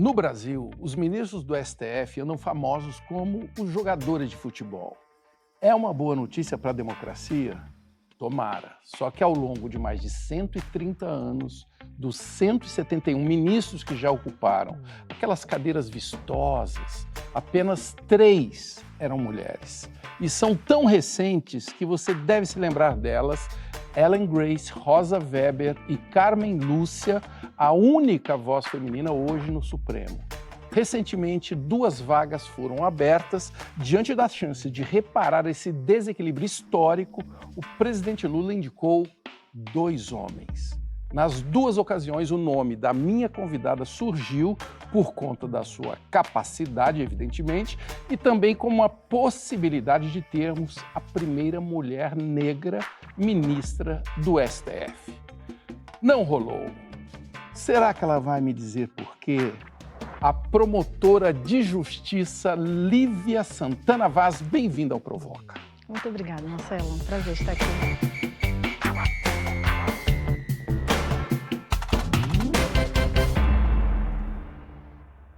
No Brasil, os ministros do STF andam famosos como os jogadores de futebol. É uma boa notícia para a democracia? Tomara. Só que ao longo de mais de 130 anos, dos 171 ministros que já ocuparam aquelas cadeiras vistosas, apenas 3 eram mulheres. E são tão recentes que você deve se lembrar delas: Ellen Grace, Rosa Weber e Carmen Lúcia, a única voz feminina hoje no Supremo. Recentemente, 2 vagas foram abertas. Diante da chance de reparar esse desequilíbrio histórico, o presidente Lula indicou 2 homens. Nas 2 ocasiões, o nome da minha convidada surgiu por conta da sua capacidade, evidentemente, e também como a possibilidade de termos a primeira mulher negra ministra do STF. Não rolou. Será que ela vai me dizer por quê? A promotora de justiça Lívia Santana Vaz, bem-vinda ao Provoca. Muito obrigada, Marcelo. Um prazer estar aqui.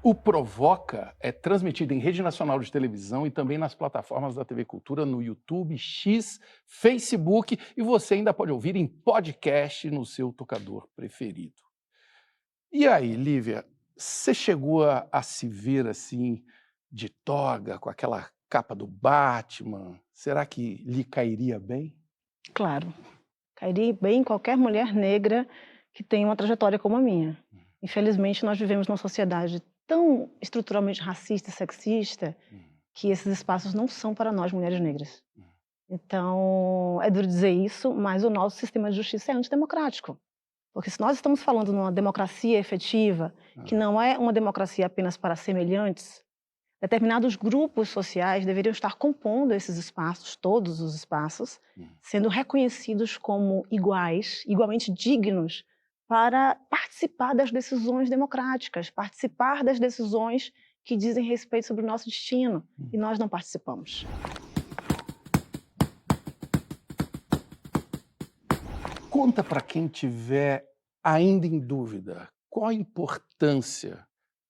O Provoca é transmitido em rede nacional de televisão e também nas plataformas da TV Cultura, no YouTube, X, Facebook, e você ainda pode ouvir em podcast no seu tocador preferido. E aí, Lívia, você chegou a se ver assim, de toga, com aquela capa do Batman? Será que lhe cairia bem? Claro, cairia bem qualquer mulher negra que tenha uma trajetória como a minha. Infelizmente, nós vivemos numa sociedade tão estruturalmente racista e sexista que esses espaços não são para nós, mulheres negras. Então, é duro dizer isso, mas o nosso sistema de justiça é antidemocrático. Porque se nós estamos falando numa democracia efetiva, que não é uma democracia apenas para semelhantes, determinados grupos sociais deveriam estar compondo esses espaços, todos os espaços, sendo reconhecidos como iguais, igualmente dignos, para participar das decisões democráticas, participar das decisões que dizem respeito sobre o nosso destino, e nós não participamos. Conta para quem tiver ainda em dúvida, qual a importância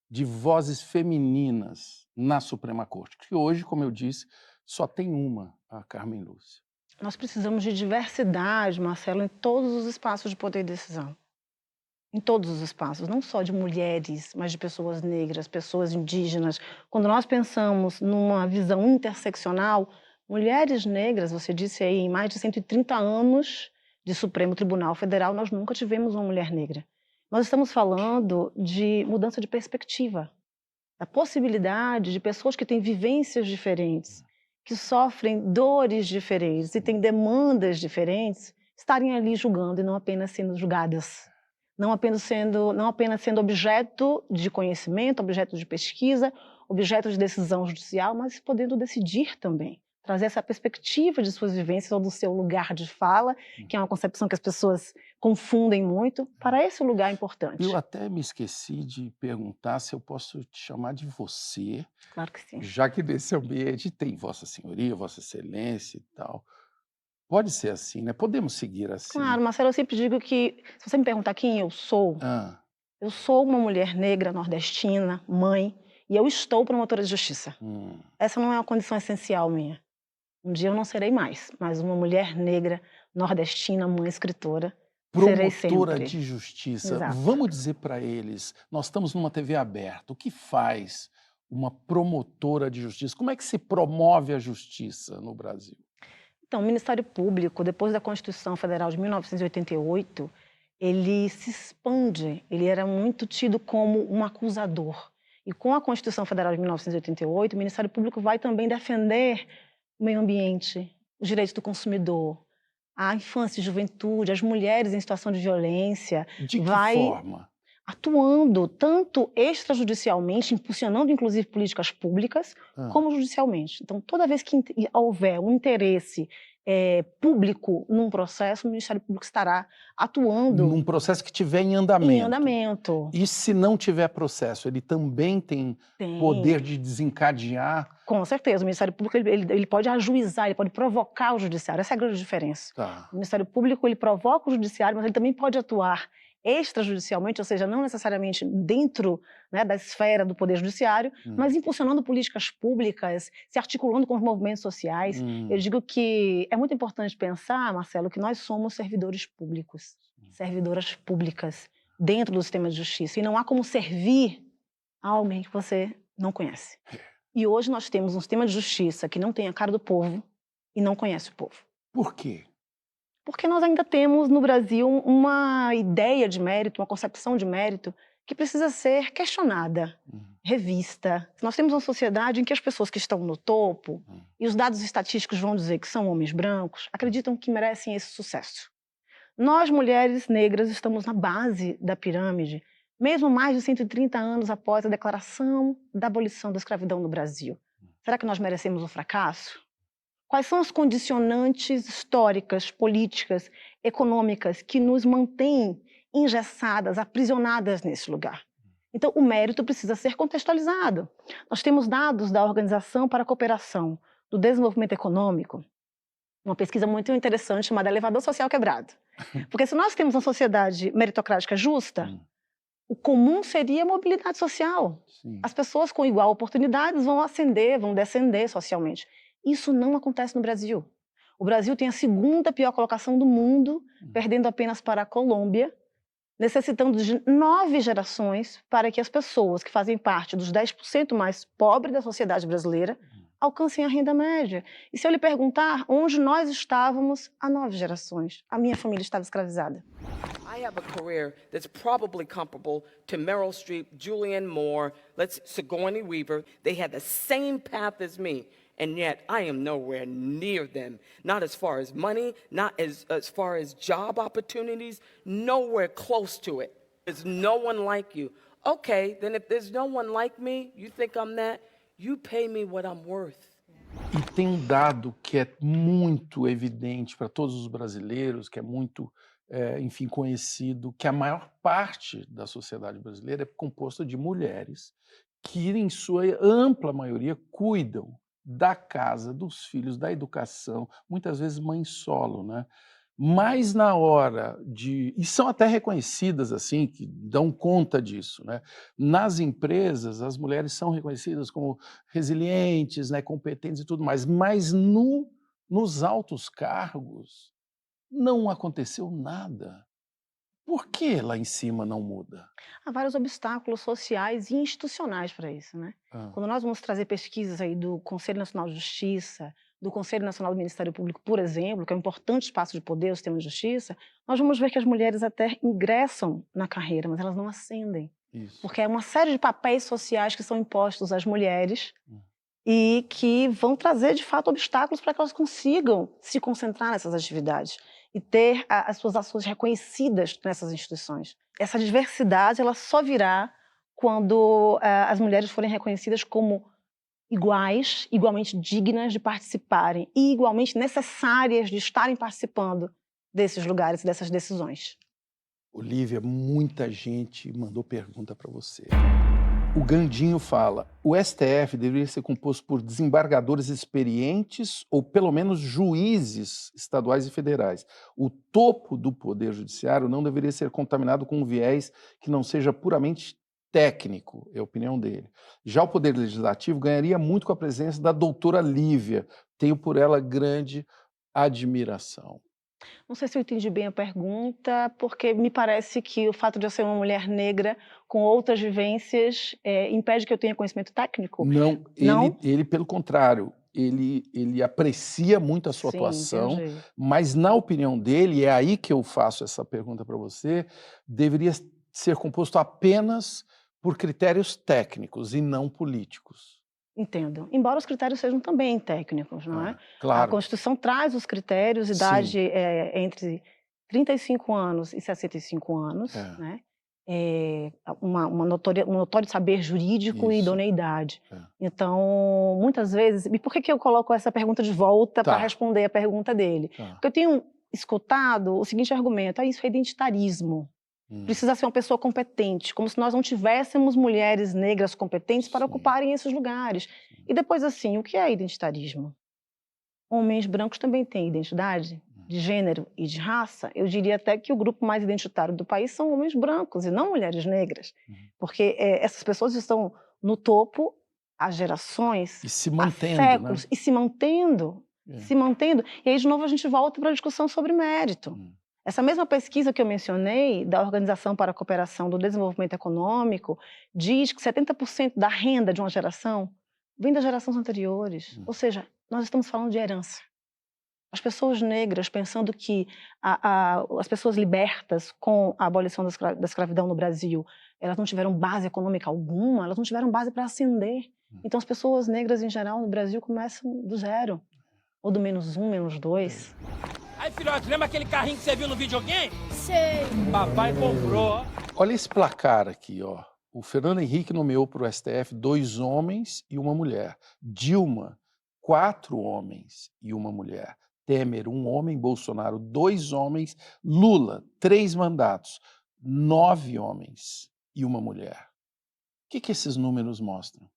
de vozes femininas na Suprema Corte? Que hoje, como eu disse, só tem uma, a Carmen Lúcia. Nós precisamos de diversidade, Marcelo, em todos os espaços de poder e decisão. Em todos os espaços, não só de mulheres, mas de pessoas negras, pessoas indígenas. Quando nós pensamos numa visão interseccional, mulheres negras, você disse aí, em mais de 130 anos de Supremo Tribunal Federal, nós nunca tivemos uma mulher negra. Nós estamos falando de mudança de perspectiva, da possibilidade de pessoas que têm vivências diferentes, que sofrem dores diferentes e têm demandas diferentes, estarem ali julgando e não apenas sendo julgadas. Não apenas sendo objeto de conhecimento, objeto de pesquisa, objeto de decisão judicial, mas podendo decidir também. Trazer essa perspectiva de suas vivências ou do seu lugar de fala, que é uma concepção que as pessoas confundem muito, para esse lugar importante. Eu até me esqueci de perguntar se eu posso te chamar de você. Claro que sim. Já que nesse ambiente tem Vossa Senhoria, Vossa Excelência e tal. Pode ser assim, né? Podemos seguir assim. Claro, Marcelo, eu sempre digo que, se você me perguntar quem eu sou uma mulher negra, nordestina, mãe, e eu estou promotora de justiça. Essa não é uma condição essencial minha. Um dia eu não serei mais, mas uma mulher negra, nordestina, mãe, escritora, serei sempre. Promotora de justiça. Exato. Vamos dizer para eles, nós estamos numa TV aberta, o que faz uma promotora de justiça? Como é que se promove a justiça no Brasil? Então, o Ministério Público, depois da Constituição Federal de 1988, ele se expande, ele era muito tido como um acusador. E com a Constituição Federal de 1988, o Ministério Público vai também defender o meio ambiente, os direitos do consumidor, a infância e juventude, as mulheres em situação de violência. De que forma? Atuando tanto extrajudicialmente, impulsionando inclusive políticas públicas, como judicialmente. Então, toda vez que houver um interesse público num processo, o Ministério Público estará atuando. Num processo que estiver em andamento. Em andamento. E se não tiver processo, ele também tem poder de desencadear? Com certeza, o Ministério Público ele pode ajuizar, ele pode provocar o Judiciário, essa é a grande diferença. O Ministério Público ele provoca o Judiciário, mas ele também pode atuar extrajudicialmente, ou seja, não necessariamente dentro, né, da esfera do Poder Judiciário, mas impulsionando políticas públicas, se articulando com os movimentos sociais. Eu digo que é muito importante pensar, Marcelo, que nós somos servidores públicos, servidoras públicas dentro do sistema de justiça. E não há como servir a alguém que você não conhece. E hoje nós temos um sistema de justiça que não tem a cara do povo e não conhece o povo. Por quê? Porque nós ainda temos no Brasil uma ideia de mérito, uma concepção de mérito que precisa ser questionada, revista. Nós temos uma sociedade em que as pessoas que estão no topo, e os dados estatísticos vão dizer que são homens brancos, acreditam que merecem esse sucesso. Nós, mulheres negras, estamos na base da pirâmide, mesmo mais de 130 anos após a declaração da abolição da escravidão no Brasil. Será que nós merecemos o fracasso? Quais são as condicionantes históricas, políticas, econômicas que nos mantêm engessadas, aprisionadas nesse lugar? Então, o mérito precisa ser contextualizado. Nós temos dados da Organização para a Cooperação do Desenvolvimento Econômico, uma pesquisa muito interessante chamada Elevador Social Quebrado. Porque se nós temos uma sociedade meritocrática justa, o comum seria a mobilidade social. Sim. As pessoas com igual oportunidades vão ascender, vão descender socialmente. Isso não acontece no Brasil. O Brasil tem a segunda pior colocação do mundo, perdendo apenas para a Colômbia, necessitando de 9 gerações para que as pessoas que fazem parte dos 10% mais pobres da sociedade brasileira alcancem a renda média. E se eu lhe perguntar onde nós estávamos há 9 gerações, a minha família estava escravizada. I have a career that's probably comparable to Meryl Streep, Julianne Moore, Sigourney Weaver. They had the same path as me. And yet, I am nowhere near them. Not as far as money, not as far as job opportunities, nowhere close to it. There's no one like you. Okay, then if there's no one like me, you think I'm that, you pay me what I'm worth. E tem um dado que é muito evidente para todos os brasileiros, que é muito, enfim, conhecido, que a maior parte da sociedade brasileira é composta de mulheres que, em sua ampla maioria, cuidam da casa, dos filhos, da educação, muitas vezes mãe solo, né? Mas na hora de... E são até reconhecidas, assim, que dão conta disso, né? Nas empresas, as mulheres são reconhecidas como resilientes, né, competentes e tudo mais, mas nos altos cargos não aconteceu nada. Por que lá em cima não muda? Há vários obstáculos sociais e institucionais para isso, né? Quando nós vamos trazer pesquisas aí do Conselho Nacional de Justiça, do Conselho Nacional do Ministério Público, por exemplo, que é um importante espaço de poder, o sistema de justiça, nós vamos ver que as mulheres até ingressam na carreira, mas elas não ascendem. Isso. Porque é uma série de papéis sociais que são impostos às mulheres e que vão trazer, de fato, obstáculos para que elas consigam se concentrar nessas atividades e ter as suas ações reconhecidas nessas instituições. Essa diversidade ela só virá quando as mulheres forem reconhecidas como iguais, igualmente dignas de participarem e igualmente necessárias de estarem participando desses lugares e dessas decisões. Olívia, muita gente mandou pergunta para você. O Gandinho fala, o STF deveria ser composto por desembargadores experientes ou pelo menos juízes estaduais e federais. O topo do Poder Judiciário não deveria ser contaminado com um viés que não seja puramente técnico, é a opinião dele. Já o Poder Legislativo ganharia muito com a presença da doutora Lívia. Tenho por ela grande admiração. Não sei se eu entendi bem a pergunta, porque me parece que o fato de eu ser uma mulher negra com outras vivências impede que eu tenha conhecimento técnico? Não, ele pelo contrário, ele aprecia muito a sua atuação, entendi. mas na opinião dele, é aí que eu faço essa pergunta para você, deveria ser composto apenas por critérios técnicos e não políticos. Entendo. Embora os critérios sejam também técnicos, não é? Claro. A Constituição traz os critérios, idade entre 35 anos e 65 anos, né? Um notório saber jurídico e idoneidade. Então, muitas vezes... E por que eu coloco essa pergunta de volta para responder a pergunta dele? Porque eu tenho escutado o seguinte argumento, isso é identitarismo. Precisa ser uma pessoa competente, como se nós não tivéssemos mulheres negras competentes para ocuparem esses lugares. E depois, assim, o que é identitarismo? Homens brancos também têm identidade de gênero e de raça, eu diria até que o grupo mais identitário do país são homens brancos e não mulheres negras. Porque essas pessoas estão no topo há gerações, E se há mantendo, séculos, né? e se mantendo, se mantendo. E aí, de novo, a gente volta para a discussão sobre mérito. Essa mesma pesquisa que eu mencionei, da Organização para a Cooperação do Desenvolvimento Econômico, diz que 70% da renda de uma geração vem das gerações anteriores. Ou seja, nós estamos falando de herança. As pessoas negras, pensando que as pessoas libertas com a abolição da escravidão no Brasil, elas não tiveram base econômica alguma, elas não tiveram base para ascender. Então, as pessoas negras, em geral, no Brasil, começam do zero. Ou do -1, -2. Aí, filhote, lembra aquele carrinho que você viu no videogame? Sei. Papai comprou. Olha esse placar aqui, ó. O Fernando Henrique nomeou para o STF 2 homens e uma mulher. Dilma, 4 homens e uma mulher. Temer, 1 homem. Bolsonaro, 2 homens. Lula, 3 mandatos. 9 homens e uma mulher. O que esses números mostram?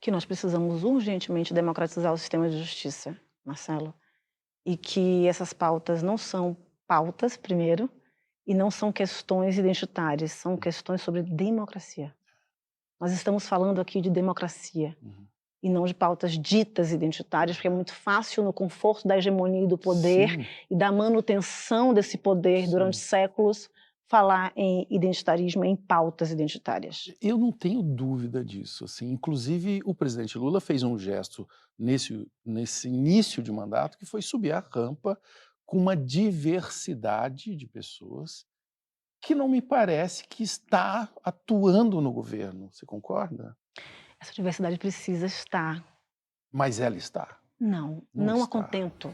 Que nós precisamos urgentemente democratizar o sistema de justiça, Marcelo. E que essas pautas não são pautas, primeiro, e não são questões identitárias, são questões sobre democracia. Nós estamos falando aqui de democracia e não de pautas ditas identitárias, porque é muito fácil, no conforto da hegemonia e do poder e da manutenção desse poder durante séculos, falar em identitarismo, em pautas identitárias. Eu não tenho dúvida disso. Assim. Inclusive, o presidente Lula fez um gesto nesse início de mandato que foi subir a rampa com uma diversidade de pessoas que não me parece que está atuando no governo. Você concorda? Essa diversidade precisa estar. Mas ela está. Não está. a contento.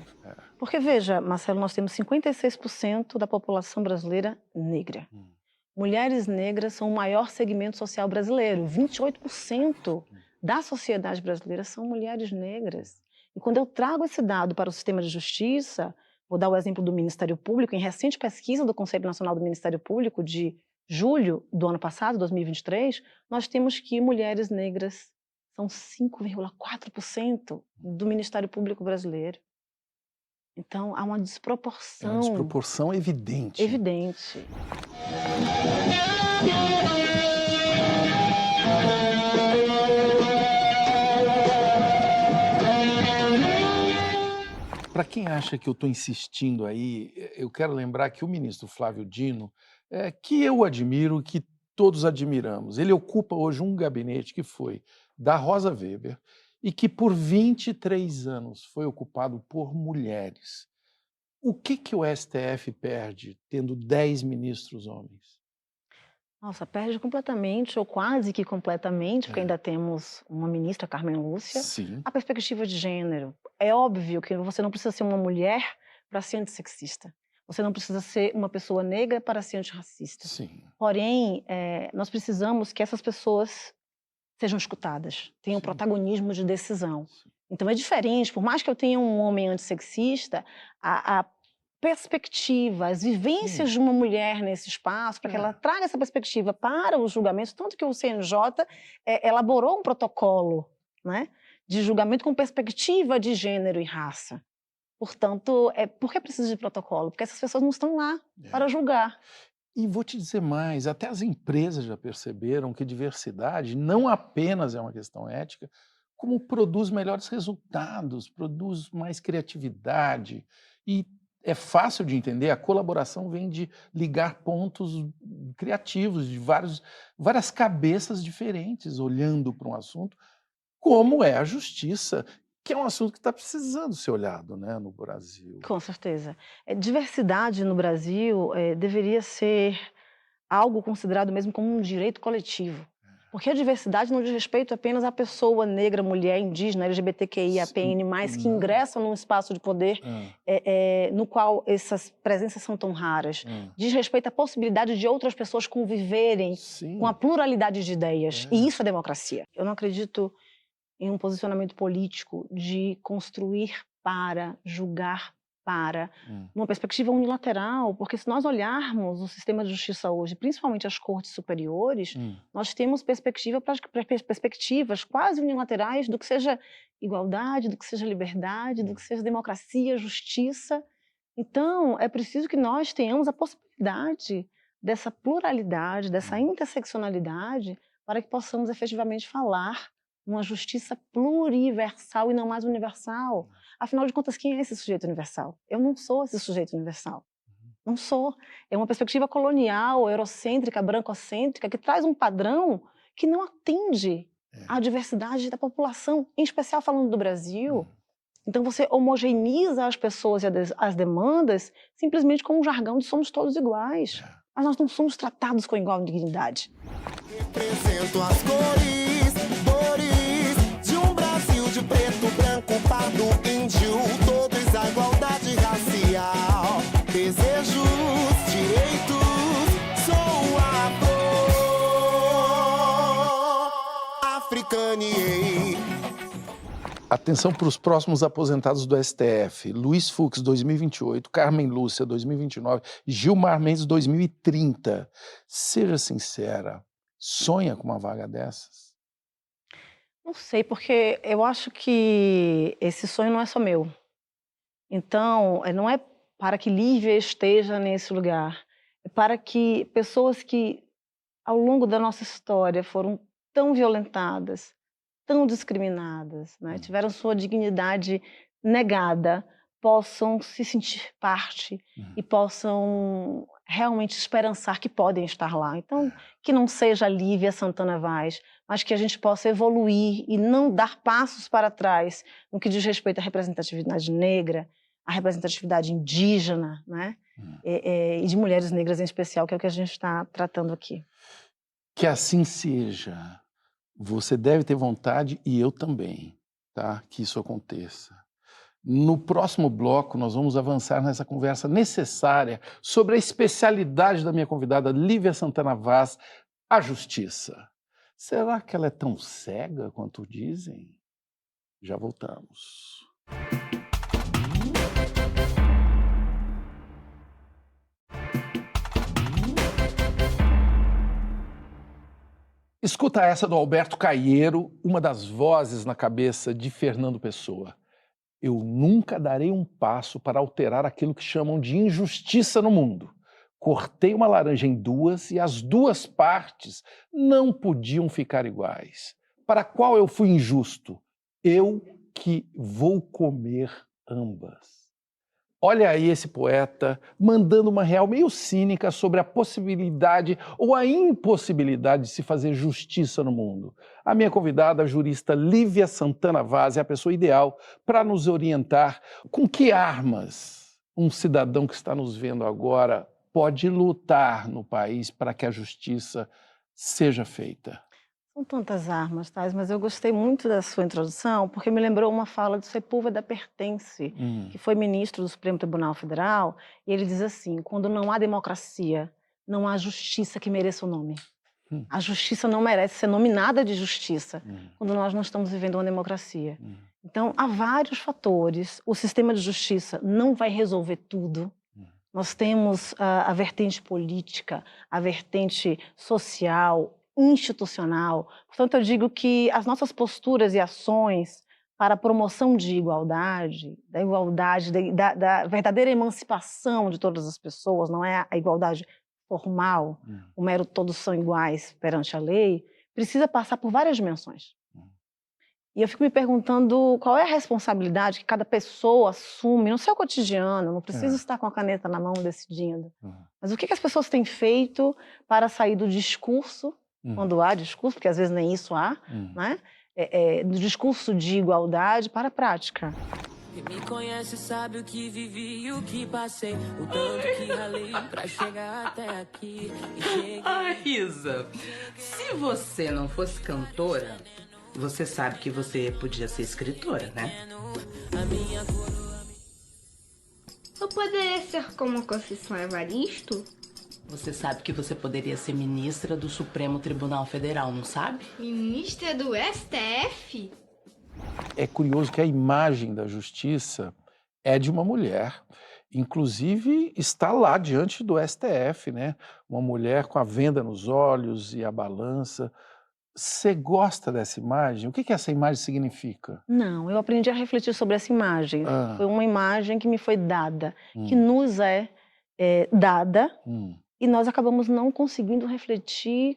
Porque, veja, Marcelo, nós temos 56% da população brasileira negra. Mulheres negras são o maior segmento social brasileiro. 28% da sociedade brasileira são mulheres negras. E quando eu trago esse dado para o sistema de justiça, vou dar o exemplo do Ministério Público, em recente pesquisa do Conselho Nacional do Ministério Público, de julho do ano passado, 2023, nós temos que mulheres negras são 5,4% do Ministério Público brasileiro. Então, há uma desproporção. É uma desproporção evidente. Evidente. Para quem acha que eu estou insistindo aí, eu quero lembrar que o ministro Flávio Dino, que eu admiro, que todos admiramos, ele ocupa hoje um gabinete que foi da Rosa Weber e que por 23 anos foi ocupado por mulheres. O que o STF perde tendo 10 ministros homens? Nossa, perde completamente, ou quase que completamente, porque ainda temos uma ministra, Carmen Lúcia, Sim. a perspectiva de gênero. É óbvio que você não precisa ser uma mulher para ser antissexista. Você não precisa ser uma pessoa negra para ser antirracista. Sim. Porém, nós precisamos que essas pessoas sejam escutadas, tenham protagonismo de decisão. Então é diferente, por mais que eu tenha um homem antissexista, a perspectiva, as vivências de uma mulher nesse espaço, para que ela traga essa perspectiva para os julgamentos, tanto que o CNJ elaborou um protocolo, né, de julgamento com perspectiva de gênero e raça. Portanto, por que precisa de protocolo? Porque essas pessoas não estão lá para julgar. E vou te dizer mais, até as empresas já perceberam que diversidade não apenas é uma questão ética, como produz melhores resultados, produz mais criatividade. E é fácil de entender, a colaboração vem de ligar pontos criativos de várias cabeças diferentes olhando para um assunto, como é a justiça, que é um assunto que está precisando ser olhado, né, no Brasil. Com certeza. Diversidade no Brasil deveria ser algo considerado mesmo como um direito coletivo. Porque a diversidade não diz respeito apenas à pessoa negra, mulher, indígena, LGBTQIA, PN+, que ingressam num espaço de poder no qual essas presenças são tão raras. Diz respeito à possibilidade de outras pessoas conviverem com a pluralidade de ideias. E isso é democracia. Eu não acredito em um posicionamento político de construir para, julgar para, numa perspectiva unilateral, porque se nós olharmos o sistema de justiça hoje, principalmente as cortes superiores, nós temos perspectivas quase unilaterais do que seja igualdade, do que seja liberdade, do que seja democracia, justiça, Então, é preciso que nós tenhamos a possibilidade dessa pluralidade, dessa interseccionalidade, para que possamos efetivamente falar uma justiça pluriversal e não mais universal. Afinal de contas, quem é esse sujeito universal? Eu não sou esse sujeito universal. Não sou. É uma perspectiva colonial, eurocêntrica, brancocêntrica, que traz um padrão que não atende à diversidade da população, em especial falando do Brasil. Então você homogeneiza as pessoas e as demandas simplesmente com um jargão de somos todos iguais. Mas nós não somos tratados com igual dignidade. Represento as cores de um Brasil de preto, branco, pardo, índio, todos a igualdade racial. Desejos, direitos, sou africanei. Atenção para os próximos aposentados do STF. Luiz Fux, 2028, Carmen Lúcia, 2029, Gilmar Mendes, 2030. Seja sincera, sonha com uma vaga dessas? Não sei, porque eu acho que esse sonho não é só meu. Então, não é para que Lívia esteja nesse lugar. É para que pessoas que, ao longo da nossa história, foram tão violentadas, tão discriminadas, né? Tiveram sua dignidade negada, possam se sentir parte e possam realmente esperançar que podem estar lá. Então, que não seja a Lívia Santana Vaz, mas que a gente possa evoluir e não dar passos para trás no que diz respeito à representatividade negra, à representatividade indígena, né? E de mulheres negras em especial, que é o que a gente está tratando aqui. Que assim seja. Você deve ter vontade, e eu também, tá? Que isso aconteça. No próximo bloco, nós vamos avançar nessa conversa necessária sobre a especialidade da minha convidada, Lívia Santana Vaz, a justiça. Será que ela é tão cega quanto dizem? Já voltamos. Escuta essa do Alberto Caieiro, uma das vozes na cabeça de Fernando Pessoa. Eu nunca darei um passo para alterar aquilo que chamam de injustiça no mundo. Cortei uma laranja em duas e as duas partes não podiam ficar iguais. Para qual eu fui injusto? Eu que vou comer ambas. Olha aí esse poeta mandando uma real meio cínica sobre a possibilidade ou a impossibilidade de se fazer justiça no mundo. A minha convidada, a jurista Lívia Santana Vaz, é a pessoa ideal para nos orientar com que armas um cidadão que está nos vendo agora pode lutar no país para que a justiça seja feita. São tantas armas, Thais, mas eu gostei muito da sua introdução, porque me lembrou uma fala do Sepúlveda Pertence, que foi ministro do Supremo Tribunal Federal, e ele diz assim: quando não há democracia, não há justiça que mereça o nome. A justiça não merece ser nominada de justiça quando nós não estamos vivendo uma democracia. Então, há vários fatores. O sistema de justiça não vai resolver tudo. Nós temos a vertente política, a vertente social, institucional. Portanto, eu digo que as nossas posturas e ações para a promoção de igualdade, da verdadeira emancipação de todas as pessoas, não é a igualdade formal, o mero todos são iguais perante a lei, precisa passar por várias dimensões. E eu fico me perguntando qual é a responsabilidade que cada pessoa assume no seu cotidiano. Não preciso estar com a caneta na mão decidindo. Mas o que as pessoas têm feito para sair do discurso, quando há discurso, porque às vezes nem isso há, né? Do discurso de igualdade para a prática. Quem me conhece sabe o que vivi e o que passei, o tanto que ralei pra chegar até aqui. Ai, Isa, se você não fosse cantora, você sabe que você podia ser escritora, né? Eu poderia ser como Conceição Evaristo? Você sabe que você poderia ser ministra do Supremo Tribunal Federal, não sabe? Ministra do STF? É curioso que a imagem da justiça é de uma mulher. Inclusive, está lá diante do STF, né? Uma mulher com a venda nos olhos e a balança. Você gosta dessa imagem? O que essa imagem significa? Não, eu aprendi a refletir sobre essa imagem. Ah. Foi uma imagem que me foi dada, que Hum. nos é dada, Hum. e nós acabamos não conseguindo refletir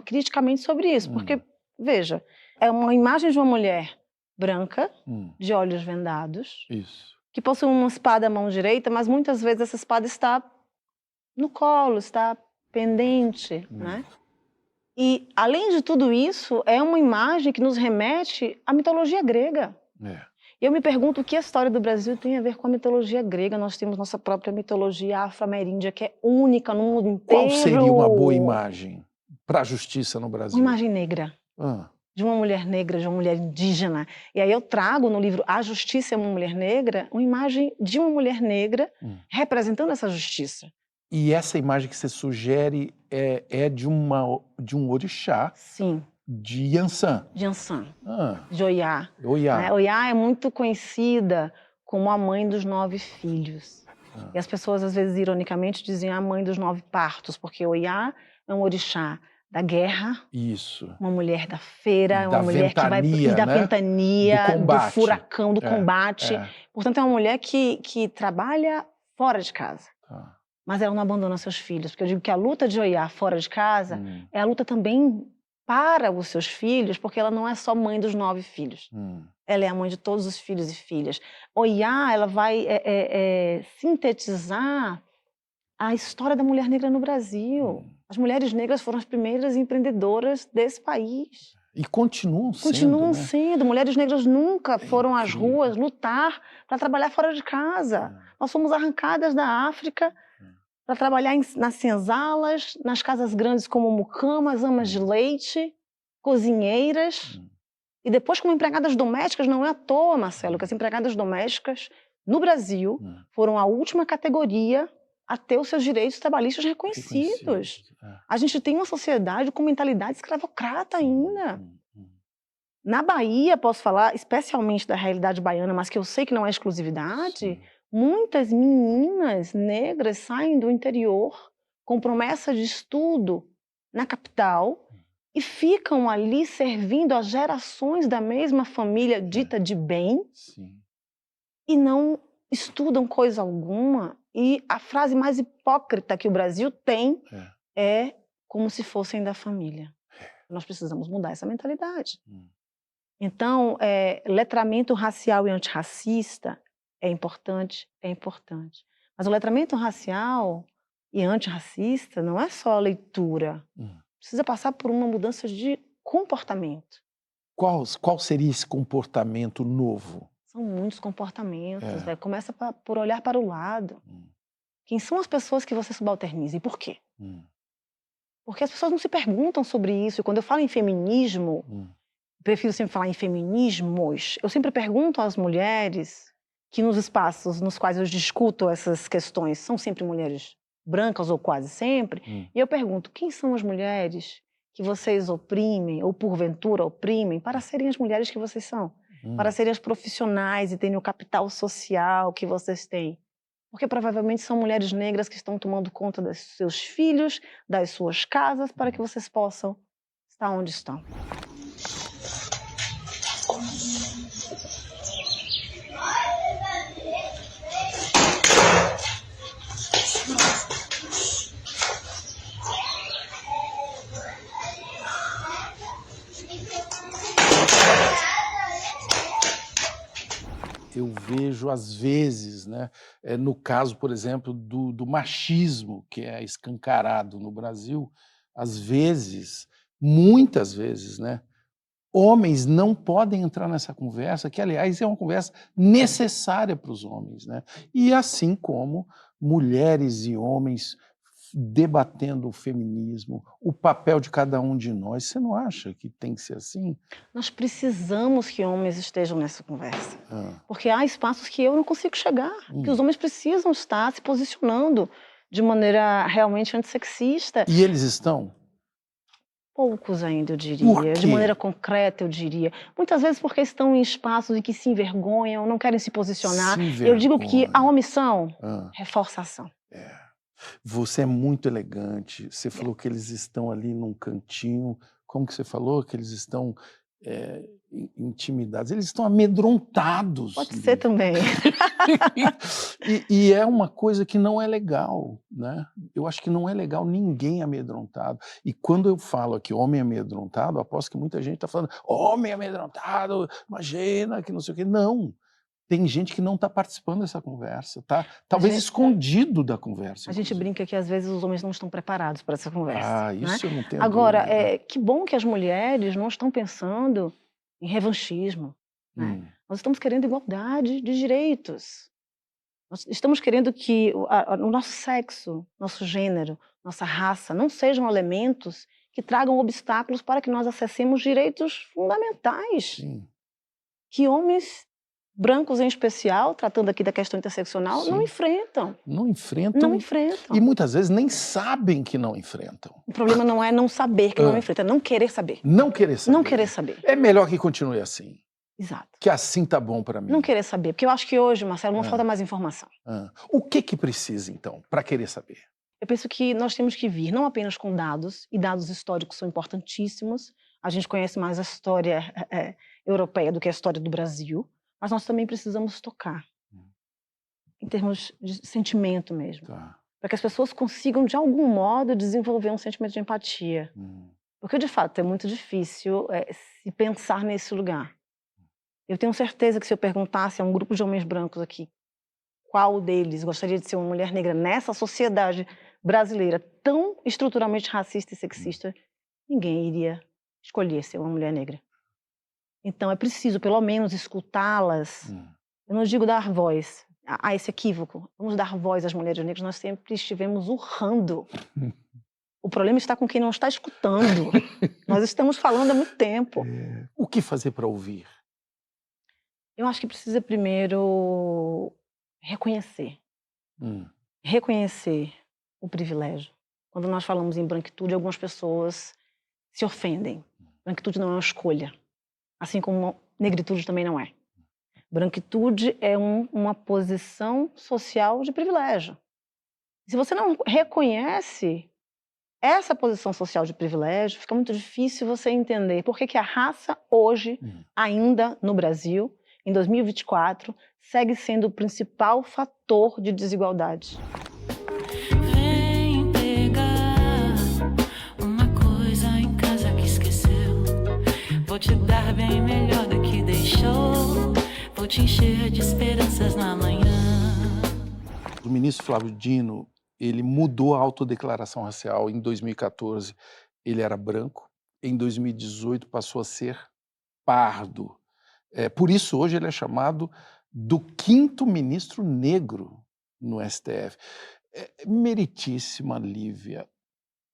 criticamente sobre isso. Porque, veja, é uma imagem de uma mulher branca, de olhos vendados, Isso. que possui uma espada à mão direita, mas muitas vezes essa espada está no colo, está pendente, né? E, além de tudo isso, é uma imagem que nos remete à mitologia grega. E eu me pergunto o que a história do Brasil tem a ver com a mitologia grega. Nós temos nossa própria mitologia afro-ameríndia, que é única no mundo inteiro. Qual seria uma boa imagem para a justiça no Brasil? Uma imagem negra. De uma mulher negra, de uma mulher indígena. E aí eu trago no livro A Justiça é uma Mulher Negra, uma imagem de uma mulher negra representando essa justiça. E essa imagem que você sugere é de um orixá. Sim. De Yansan. De Yansan. De Oiá. Oiá. Né? Oiá é muito conhecida como a mãe dos 9 filhos. E as pessoas, às vezes, ironicamente, dizem a mãe dos 9 partos, porque Oiá é um orixá da guerra. Isso. Uma mulher da feira, da uma mulher que vai da né? ventania, do combate. do furacão, do combate. Portanto, é uma mulher que trabalha fora de casa. Mas ela não abandona seus filhos, porque eu digo que a luta de Oiá fora de casa é a luta também para os seus filhos, porque ela não é só mãe dos 9 filhos. Ela é a mãe de todos os filhos e filhas. Oiá, ela vai sintetizar a história da mulher negra no Brasil. As mulheres negras foram as primeiras empreendedoras desse país. E continuam sendo. Continuam né? sendo. Mulheres negras nunca foram às ruas lutar para trabalhar fora de casa. Nós fomos arrancadas da África para trabalhar nas senzalas, nas casas grandes como mucamas, amas de leite, cozinheiras. E depois como empregadas domésticas. Não é à toa, Marcelo, que as empregadas domésticas no Brasil foram a última categoria a ter os seus direitos trabalhistas reconhecidos. A gente tem uma sociedade com mentalidade escravocrata ainda. Na Bahia, posso falar especialmente da realidade baiana, mas que eu sei que não é exclusividade, muitas meninas negras saem do interior com promessa de estudo na capital e ficam ali servindo as gerações da mesma família dita de bem e não estudam coisa alguma. E a frase mais hipócrita que o Brasil tem é como se fossem da família. Nós precisamos mudar essa mentalidade. Então, letramento racial e antirracista é importante, é importante. Mas o letramento racial e antirracista não é só a leitura. Precisa passar por uma mudança de comportamento. Qual seria esse comportamento novo? São muitos comportamentos. Começa por olhar para o lado. Quem são as pessoas que você subalterniza e por quê? Porque as pessoas não se perguntam sobre isso. E quando eu falo em feminismo, prefiro sempre falar em feminismos, eu sempre pergunto às mulheres que nos espaços nos quais eu discuto essas questões são sempre mulheres brancas ou quase sempre, e eu pergunto, quem são as mulheres que vocês oprimem ou porventura oprimem para serem as mulheres que vocês são? Para serem as profissionais e terem o capital social que vocês têm? Porque provavelmente são mulheres negras que estão tomando conta dos seus filhos, das suas casas, para que vocês possam estar onde estão. Eu vejo, às vezes, né, no caso, por exemplo, do machismo, que é escancarado no Brasil, às vezes, muitas vezes, né, homens não podem entrar nessa conversa, que, aliás, é uma conversa necessária para os homens, né? E assim como mulheres e homens debatendo o feminismo, o papel de cada um de nós. Você não acha que tem que ser assim? Nós precisamos que homens estejam nessa conversa. Porque há espaços que eu não consigo chegar, que os homens precisam estar se posicionando de maneira realmente antissexista. E eles estão? Poucos ainda, eu Por diria. quê? De maneira concreta, eu diria. Muitas vezes porque estão em espaços em que se envergonham, não querem se posicionar. Eu digo que a omissão reforça a ação. Você é muito elegante. Você falou que eles estão ali num cantinho como que você falou, que eles estão intimidados, eles estão amedrontados. Pode ser também. E é uma coisa que não é legal, né? Eu acho que não é legal ninguém amedrontado. E quando eu falo aqui homem amedrontado, eu aposto que muita gente está falando homem amedrontado, imagina que não sei o quê. Não. Tem gente que não está participando dessa conversa, tá? Talvez escondido da conversa. A gente brinca que às vezes os homens não estão preparados para essa conversa. Ah, isso né? eu não tenho Agora, dúvida. que bom que as mulheres não estão pensando em revanchismo. Né? Nós estamos querendo igualdade de direitos. Nós estamos querendo que o nosso sexo, nosso gênero, nossa raça não sejam elementos que tragam obstáculos para que nós acessemos direitos fundamentais. Sim. Que homens brancos, em especial, tratando aqui da questão interseccional, Sim. não enfrentam. Não enfrentam. Não enfrentam. E muitas vezes nem sabem que não enfrentam. O problema não é não saber que não enfrenta, é não querer saber. Não querer saber. Não querer saber. É melhor que continue assim. Exato. Que assim tá bom para mim. Não querer saber, porque eu acho que hoje, Marcelo, não falta mais informação. O que precisa, então, para querer saber? Eu penso que nós temos que vir não apenas com dados, e dados históricos são importantíssimos. A gente conhece mais a história europeia do que a história do Brasil, mas nós também precisamos tocar, em termos de sentimento mesmo. Tá. Para que as pessoas consigam, de algum modo, desenvolver um sentimento de empatia. Porque, de fato, é muito difícil se pensar nesse lugar. Eu tenho certeza que se eu perguntasse a um grupo de homens brancos aqui qual deles gostaria de ser uma mulher negra nessa sociedade brasileira tão estruturalmente racista e sexista, ninguém iria escolher ser uma mulher negra. Então é preciso, pelo menos, escutá-las. Eu não digo dar voz a esse equívoco. Vamos dar voz às mulheres negras. Nós sempre estivemos urrando. O problema está com quem não está escutando. Nós estamos falando há muito tempo. O que fazer para ouvir? Eu acho que precisa primeiro reconhecer. Reconhecer o privilégio. Quando nós falamos em branquitude, algumas pessoas se ofendem. Branquitude não é uma escolha. Assim como negritude também não é. Branquitude é uma posição social de privilégio. Se você não reconhece essa posição social de privilégio, fica muito difícil você entender por que a raça hoje, ainda no Brasil, em 2024, segue sendo o principal fator de desigualdade. Vem pegar uma coisa em casa que esqueceu. Vou te dar bem melhor do que deixou. Vou te encher de esperanças na manhã. O ministro Flávio Dino, ele mudou a autodeclaração racial. Em 2014, ele era branco. Em 2018, passou a ser pardo. Por isso, hoje, ele é chamado do 5º ministro negro no STF. Meritíssima Lívia,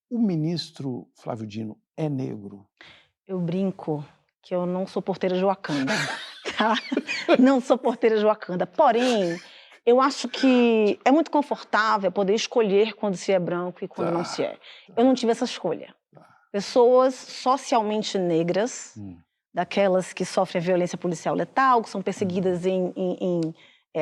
o ministro Flávio Dino é negro? Eu brinco que eu não sou porteira de Wakanda. Tá? Não sou porteira de Wakanda. Porém, eu acho que é muito confortável poder escolher quando se é branco e quando não se é. Eu não tive essa escolha. Pessoas socialmente negras, daquelas que sofrem a violência policial letal, que são perseguidas em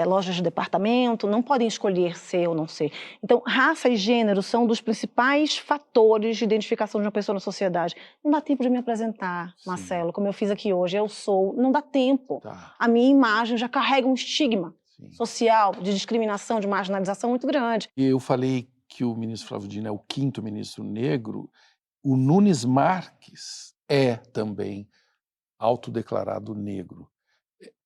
lojas de departamento, não podem escolher ser ou não ser. Então, raça e gênero são dos principais fatores de identificação de uma pessoa na sociedade. Não dá tempo de me apresentar, Marcelo, como eu fiz aqui hoje, eu sou, não dá tempo. A minha imagem já carrega um estigma social, de discriminação, de marginalização muito grande. Eu falei que o ministro Flávio Dino é o 5º ministro negro, o Nunes Marques é também autodeclarado negro.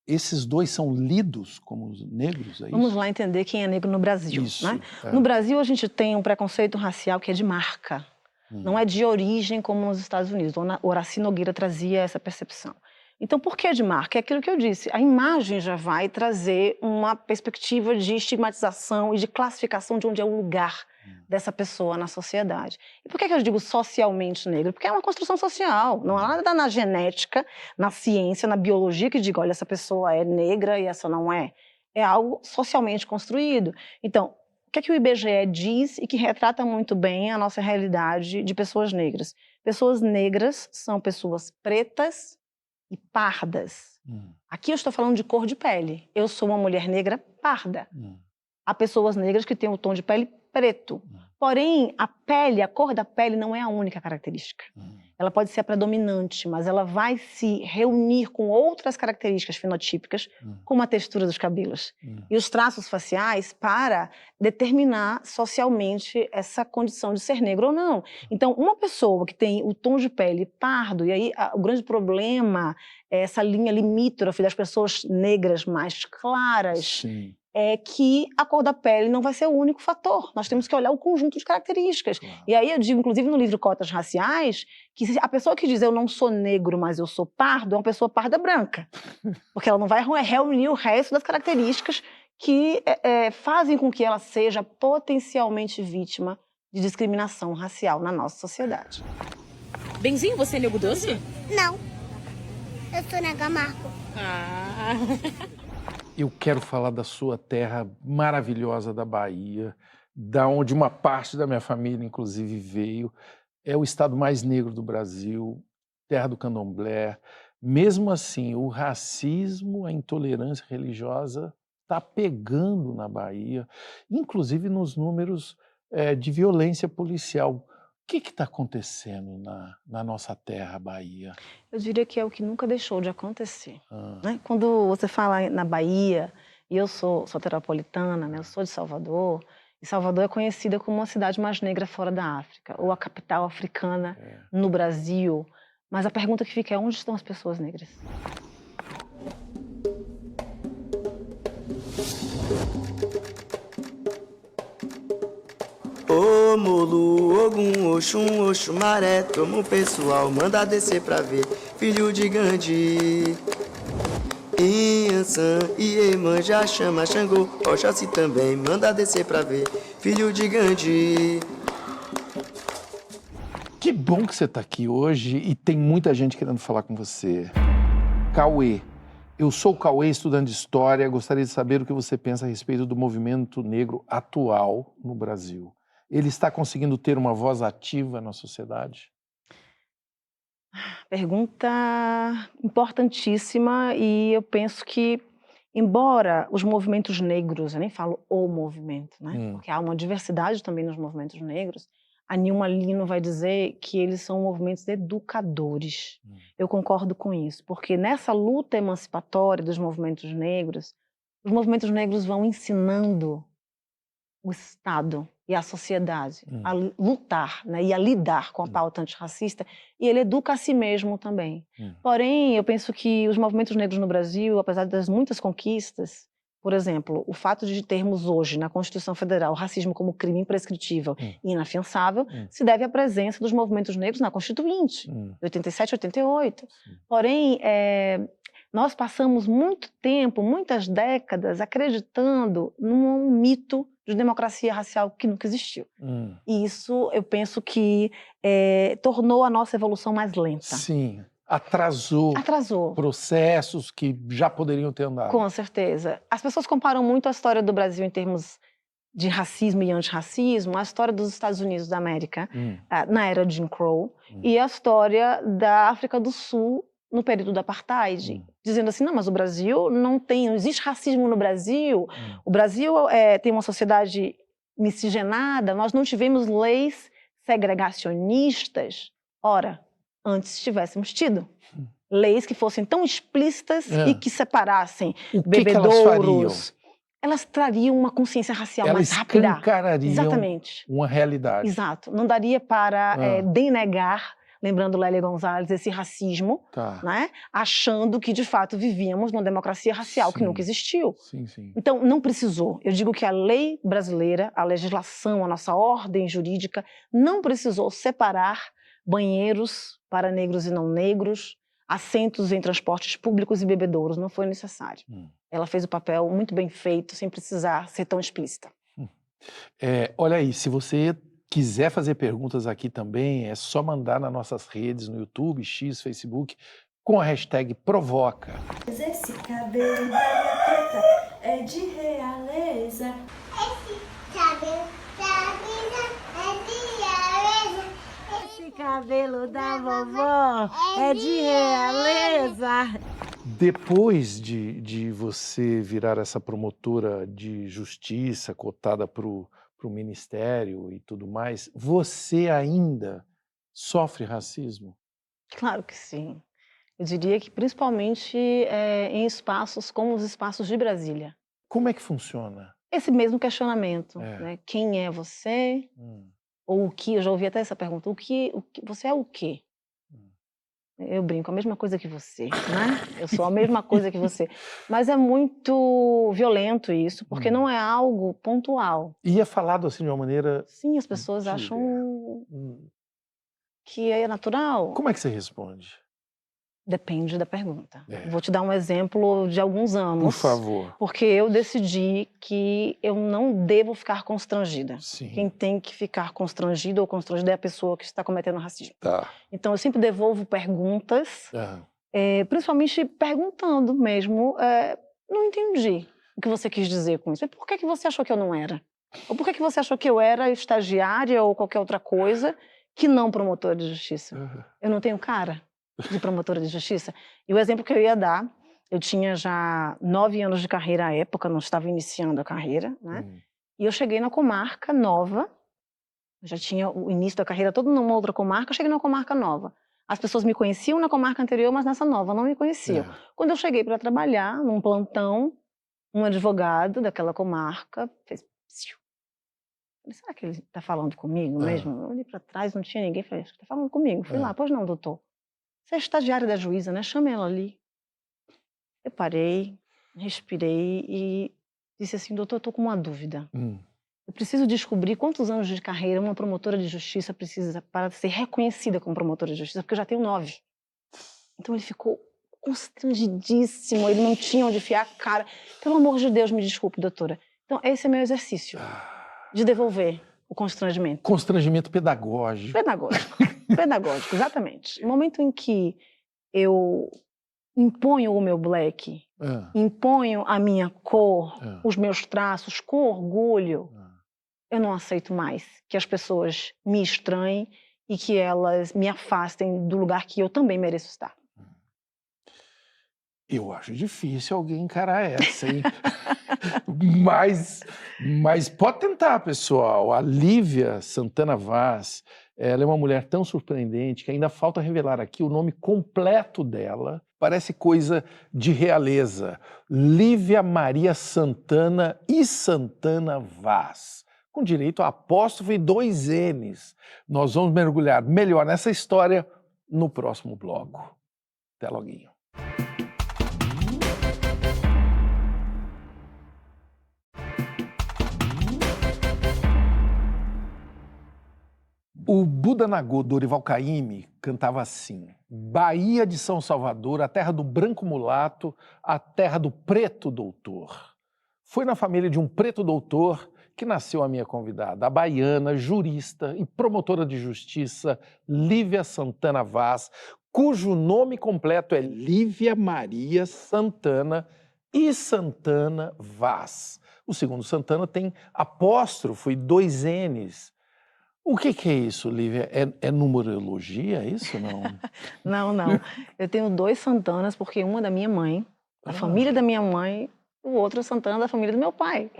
Esses dois são lidos como negros, é isso? Vamos lá entender quem é negro no Brasil. Isso, né? No Brasil, a gente tem um preconceito racial que é de marca. Não é de origem como nos Estados Unidos. Horaci Nogueira trazia essa percepção. Então, por que de marca? É aquilo que eu disse. A imagem já vai trazer uma perspectiva de estigmatização e de classificação de onde é o lugar dessa pessoa na sociedade. E por que eu digo socialmente negro? Porque é uma construção social. Não há nada na genética, na ciência, na biologia que diga, olha, essa pessoa é negra e essa não é. É algo socialmente construído. Então, o que o IBGE diz e que retrata muito bem a nossa realidade de pessoas negras? Pessoas negras são pessoas pretas e pardas. Aqui eu estou falando de cor de pele. Eu sou uma mulher negra parda. Há pessoas negras que têm o tom de pele preto. Porém, a pele, a cor da pele não é a única característica. Ela pode ser a predominante, mas ela vai se reunir com outras características fenotípicas, como a textura dos cabelos e os traços faciais, para determinar socialmente essa condição de ser negro ou não. Então, uma pessoa que tem o tom de pele pardo, e aí o grande problema é essa linha limítrofe das pessoas negras mais claras, Sim. é que a cor da pele não vai ser o único fator. Nós temos que olhar o conjunto de características. Claro. E aí eu digo, inclusive no livro Cotas Raciais, que a pessoa que diz eu não sou negro, mas eu sou pardo, é uma pessoa parda branca. Porque ela não vai reunir o resto das características que fazem com que ela seja potencialmente vítima de discriminação racial na nossa sociedade. Benzinho, você é nego doce? Não. Eu sou Negamarco. Ah. Eu quero falar da sua terra maravilhosa da Bahia, da onde uma parte da minha família, inclusive, veio. É o estado mais negro do Brasil, terra do candomblé. Mesmo assim, o racismo, a intolerância religiosa está pegando na Bahia, inclusive nos números de violência policial. O que está acontecendo na nossa terra, Bahia? Eu diria que é o que nunca deixou de acontecer. Né? Quando você fala na Bahia, e eu sou soteropolitana, né? Eu sou de Salvador, e Salvador é conhecida como a cidade mais negra fora da África, ou a capital africana no Brasil. Mas a pergunta que fica é: onde estão as pessoas negras? Ô Molu, Ogum, Oxum, Oxumaré, toma o pessoal, manda descer pra ver, filho de Gandhi. Inhansã, Iemanjá, chama Xangô, Oxóssi também, manda descer pra ver, filho de Gandhi. Que bom que você está aqui hoje e tem muita gente querendo falar com você. Cauê, eu sou o Cauê, estudante de História, gostaria de saber o que você pensa a respeito do movimento negro atual no Brasil. Ele está conseguindo ter uma voz ativa na sociedade? Pergunta importantíssima, e eu penso que, embora os movimentos negros, eu nem falo o movimento, né? Porque há uma diversidade também nos movimentos negros, a Nilma Lino vai dizer que eles são movimentos educadores. Eu concordo com isso, porque nessa luta emancipatória dos movimentos negros, os movimentos negros vão ensinando o Estado e a sociedade a lutar, né, e a lidar com a pauta antirracista, e ele educa a si mesmo também. Porém, eu penso que os movimentos negros no Brasil, apesar das muitas conquistas, por exemplo, o fato de termos hoje na Constituição Federal o racismo como crime imprescritível e inafiançável, se deve à presença dos movimentos negros na Constituinte, de 87 e 88. Porém, nós passamos muito tempo, muitas décadas, acreditando num mito de democracia racial que nunca existiu. E isso, eu penso que tornou a nossa evolução mais lenta. Sim, atrasou processos que já poderiam ter andado. Com certeza. As pessoas comparam muito a história do Brasil em termos de racismo e antirracismo, a história dos Estados Unidos da América, na era de Jim Crow, e a história da África do Sul no período do Apartheid, dizendo assim, não, mas o Brasil não existe racismo no Brasil, o Brasil tem uma sociedade miscigenada, nós não tivemos leis segregacionistas. Ora, antes tivéssemos tido leis que fossem tão explícitas e que separassem bebedouros. Elas trariam uma consciência racial mais rápida. Elas escancarariam Exatamente. uma realidade. Exato. Não daria para denegar, lembrando Lélia Gonzalez, esse racismo, né? Achando que, de fato, vivíamos numa democracia racial que nunca existiu. Então, não precisou. Eu digo que a lei brasileira, a legislação, a nossa ordem jurídica, não precisou separar banheiros para negros e não negros, assentos em transportes públicos e bebedouros. Não foi necessário. Ela fez o papel muito bem feito, sem precisar ser tão explícita. Olha aí, se você quiser fazer perguntas aqui também, é só mandar nas nossas redes, no YouTube, X, Facebook, com a hashtag Provoca. Esse cabelo da minha preta é de realeza. Esse cabelo da vida é de realeza. Esse cabelo da vovó é de realeza. Depois de você virar essa promotora de justiça cotada para o para o ministério e tudo mais, você ainda sofre racismo? Claro que sim. Eu diria que principalmente em espaços como os espaços de Brasília. Como é que funciona? Esse mesmo questionamento, É. né? Quem é você? Ou o que? Eu já ouvi até essa pergunta. Você é o quê? Eu brinco, a mesma coisa que você, né? Eu sou a mesma coisa que você. Mas é muito violento isso, porque não é algo pontual. E é falado assim de uma maneira... Sim, as pessoas acham que é natural. Como é que você responde? Depende da pergunta. Vou te dar um exemplo de alguns anos. Por favor. Porque eu decidi que eu não devo ficar constrangida. Sim. Quem tem que ficar constrangido ou constrangida é a pessoa que está cometendo racismo. Tá. Então eu sempre devolvo perguntas, principalmente perguntando mesmo, não entendi o que você quis dizer com isso. Por que você achou que eu não era? Ou por que você achou que eu era estagiária ou qualquer outra coisa que não promotora de justiça? Eu não tenho cara de promotora de justiça? E o exemplo que eu ia dar, eu tinha já 9 anos de carreira à época, não estava iniciando a carreira, né? E eu cheguei na comarca nova, já tinha o início da carreira todo numa outra comarca, eu cheguei na comarca nova. As pessoas me conheciam na comarca anterior, mas nessa nova não me conheciam. Quando eu cheguei para trabalhar num plantão, um advogado daquela comarca fez... Falei, será que ele está falando comigo mesmo? Eu olhei para trás, não tinha ninguém, falei, está falando comigo. Fui lá, pois não, doutor. Você é estagiária da juíza, né? Chame ela ali. Eu parei, respirei e disse assim, doutor, eu estou com uma dúvida. Eu preciso descobrir quantos anos de carreira uma promotora de justiça precisa para ser reconhecida como promotora de justiça, porque eu já tenho 9. Então ele ficou constrangidíssimo, ele não tinha onde enfiar a cara. Pelo amor de Deus, me desculpe, doutora. Então esse é meu exercício, de devolver o constrangimento. Constrangimento pedagógico. Pedagógico, exatamente. No momento em que eu imponho o meu black, imponho a minha cor, os meus traços, com orgulho, eu não aceito mais que as pessoas me estranhem e que elas me afastem do lugar que eu também mereço estar. Eu acho difícil alguém encarar essa, hein? mas pode tentar, pessoal. A Lívia Santana Vaz, ela é uma mulher tão surpreendente que ainda falta revelar aqui o nome completo dela. Parece coisa de realeza. Lívia Maria Santana e Santana Vaz, com direito a apóstrofo e 2 N's. Nós vamos mergulhar melhor nessa história no próximo bloco. Até loguinho. O Buda Nagô Dorival Caymmi cantava assim: Bahia de São Salvador, a terra do branco mulato, a terra do preto doutor. Foi na família de um preto doutor que nasceu a minha convidada, a baiana, jurista e promotora de justiça Lívia Santana Vaz, cujo nome completo é Lívia Maria Santana e Santana Vaz. O segundo Santana tem apóstrofo e 2 N's. O que é isso, Lívia? É numerologia, isso não? Não. Eu tenho 2 Santanas, porque uma é da minha mãe, da família da minha mãe, o outro é Santana da família do meu pai.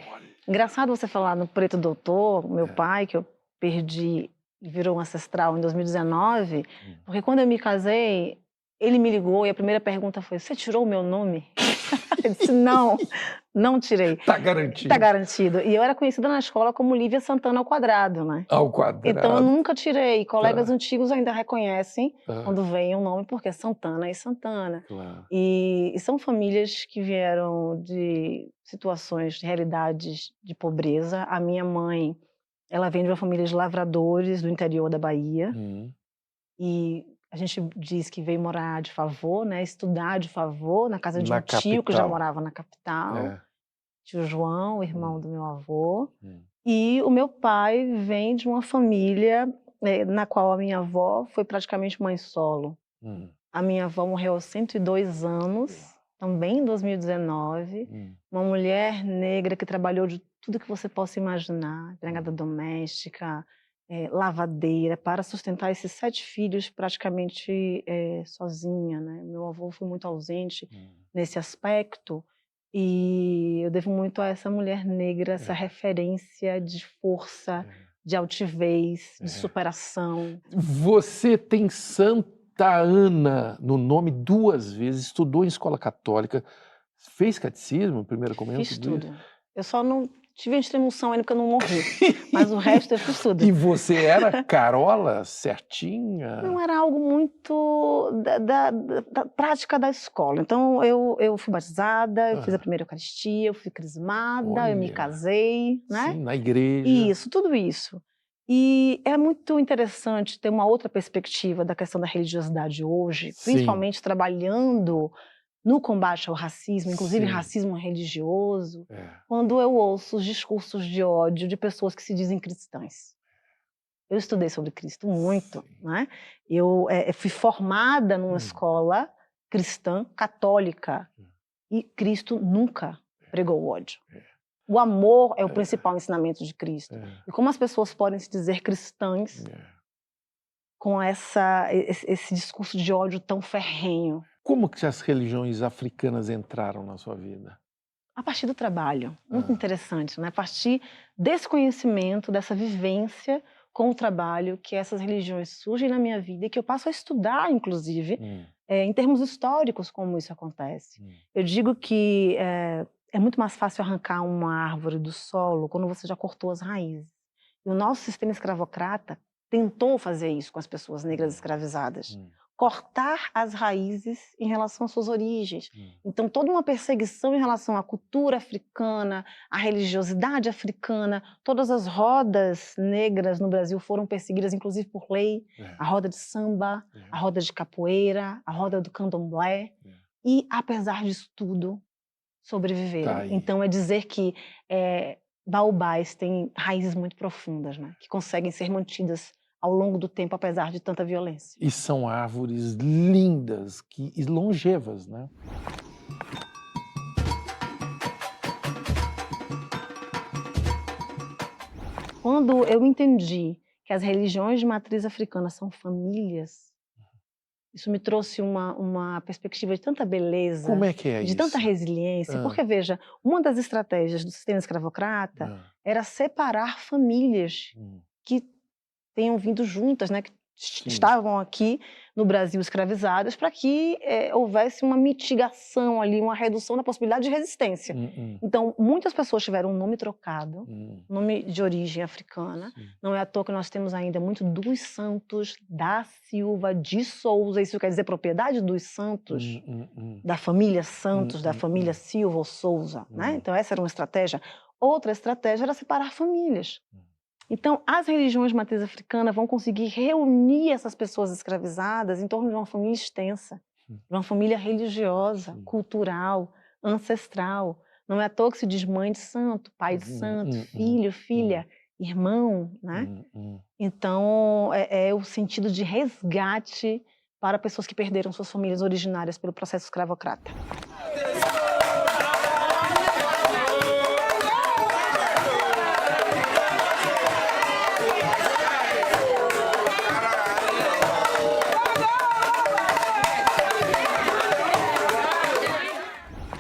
Engraçado você falar no preto doutor, meu pai, que eu perdi e virou um ancestral em 2019, porque quando eu me casei, ele me ligou e a primeira pergunta foi, você tirou o meu nome? Eu disse, não tirei. Tá garantido. Tá garantido. E eu era conhecida na escola como Lívia Santana ao quadrado, né? Ao quadrado. Então eu nunca tirei. Colegas antigos ainda reconhecem quando vem um nome, porque é Santana e Santana. Claro. E são famílias que vieram de situações, de realidades de pobreza. A minha mãe, ela vem de uma família de lavradores do interior da Bahia. E a gente diz que veio morar de favor, né? Estudar de favor na casa de um tio que já morava na capital. Tio João, irmão do meu avô. E o meu pai vem de uma família na qual a minha avó foi praticamente mãe solo. A minha avó morreu aos 102 anos, também em 2019. Uma mulher negra que trabalhou de tudo que você possa imaginar, empregada doméstica, lavadeira, para sustentar esses 7 filhos praticamente sozinha, né? Meu avô foi muito ausente nesse aspecto. E eu devo muito a essa mulher negra, essa referência de força, de altivez, de superação. Você tem Santa Ana no nome 2 vezes, estudou em escola católica, fez catecismo, primeira comunhão? Fiz tudo. Eu só não tive a extremunção ainda porque eu não morri. Mas o resto eu fiz tudo. E você era carola, certinha? Não era algo muito da prática da escola. Então, eu fui batizada, eu fiz a primeira Eucaristia, eu fui crismada, eu me Olha. casei, né? Sim, na igreja. Isso, tudo isso. E é muito interessante ter uma outra perspectiva da questão da religiosidade hoje, Sim. principalmente trabalhando no combate ao racismo, inclusive Sim. racismo religioso, É. quando eu ouço os discursos de ódio de pessoas que se dizem cristãs. Eu estudei sobre Cristo muito, né? Eu fui formada numa escola cristã, católica, e Cristo nunca pregou o ódio. O amor é o principal ensinamento de Cristo. E como as pessoas podem se dizer cristãs com esse discurso de ódio tão ferrenho? Como que as religiões africanas entraram na sua vida? A partir do trabalho. Muito interessante, né? A partir desse conhecimento, dessa vivência com o trabalho, que essas religiões surgem na minha vida e que eu passo a estudar, inclusive, em termos históricos, como isso acontece. Eu digo que é muito mais fácil arrancar uma árvore do solo quando você já cortou as raízes. E o nosso sistema escravocrata tentou fazer isso com as pessoas negras escravizadas. Cortar as raízes em relação às suas origens. Então, toda uma perseguição em relação à cultura africana, à religiosidade africana, todas as rodas negras no Brasil foram perseguidas, inclusive por lei. A roda de samba, a roda de capoeira, a roda do candomblé. E, apesar disso tudo, sobreviveram. Tá aí. Então, é dizer que baobás têm raízes muito profundas, né? Que conseguem ser mantidas ao longo do tempo, apesar de tanta violência. E são árvores lindas e longevas, né? Quando eu entendi que as religiões de matriz africana são famílias, isso me trouxe uma perspectiva de tanta beleza, Como é que é de isso? tanta resiliência. Porque, veja, uma das estratégias do sistema escravocrata era separar famílias que tenham vindo juntas, né, que estavam aqui no Brasil escravizadas, para que houvesse uma mitigação ali, uma redução da possibilidade de resistência. Então, muitas pessoas tiveram um nome trocado, nome de origem africana. Não é à toa que nós temos ainda muito dos Santos, da Silva, de Souza. Isso quer dizer propriedade dos Santos, da família Santos, da família Silva ou Souza, né? Então, essa era uma estratégia. Outra estratégia era separar famílias. Então, as religiões de matriz africana vão conseguir reunir essas pessoas escravizadas em torno de uma família extensa, de uma família religiosa, cultural, ancestral. Não é à toa que se diz mãe de santo, pai de santo, filho, filha, irmão, né? Então, é o sentido de resgate para pessoas que perderam suas famílias originárias pelo processo escravocrata.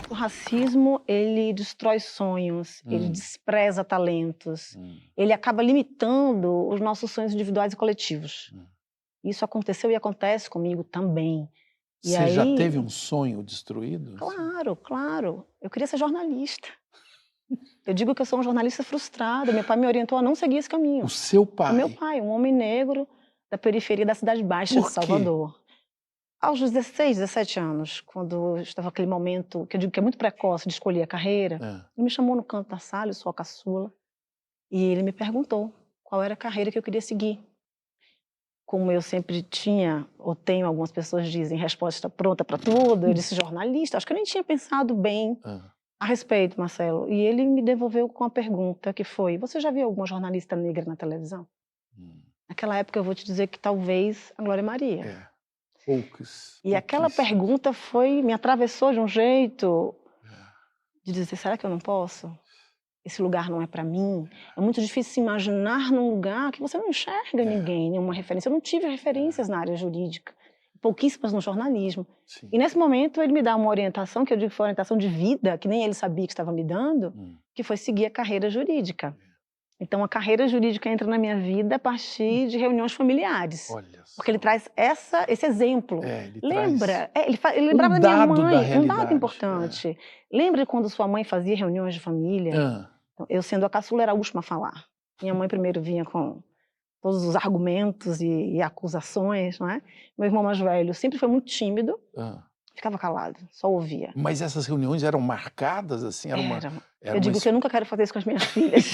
O racismo, ele destrói sonhos, ele despreza talentos, ele acaba limitando os nossos sonhos individuais e coletivos. Isso aconteceu e acontece comigo também. Você já teve um sonho destruído? Claro, claro. Eu queria ser jornalista. Eu digo que eu sou um jornalista frustrado. Meu pai me orientou a não seguir esse caminho. O seu pai? O meu pai, um homem negro da periferia da Cidade Baixa de Salvador. Aos 16, 17 anos, quando eu estava naquele momento, que eu digo que é muito precoce de escolher a carreira, ele me chamou no canto da sala, eu sou a caçula, e ele me perguntou qual era a carreira que eu queria seguir. Como eu sempre tinha, ou tenho, algumas pessoas dizem, resposta pronta para tudo, eu disse jornalista. Acho que eu nem tinha pensado bem a respeito, Marcelo. E ele me devolveu com a pergunta que foi: você já viu alguma jornalista negra na televisão? Naquela época eu vou te dizer que talvez a Glória Maria. Poucas. E aquela pergunta me atravessou de um jeito de dizer, será que eu não posso? Esse lugar não é para mim. É muito difícil se imaginar num lugar que você não enxerga ninguém, nenhuma referência. Eu não tive referências na área jurídica. pouquíssimas no jornalismo. Sim. E nesse momento ele me dá uma orientação, que eu digo que foi uma orientação de vida, que nem ele sabia que estava me dando, que foi seguir a carreira jurídica. Então a carreira jurídica entra na minha vida a partir de reuniões familiares. Olha só. Porque ele traz esse exemplo. Ele Lembra? traz Ele lembrava da minha dado da mãe, um dado realidade, importante. Lembra quando sua mãe fazia reuniões de família? Então, eu, sendo a caçula, era a última a falar. Minha mãe primeiro vinha com todos os argumentos e acusações, não é? Meu irmão mais velho sempre foi muito tímido, ficava calado, só ouvia. Mas essas reuniões eram marcadas, assim? Eu digo que eu nunca quero fazer isso com as minhas filhas.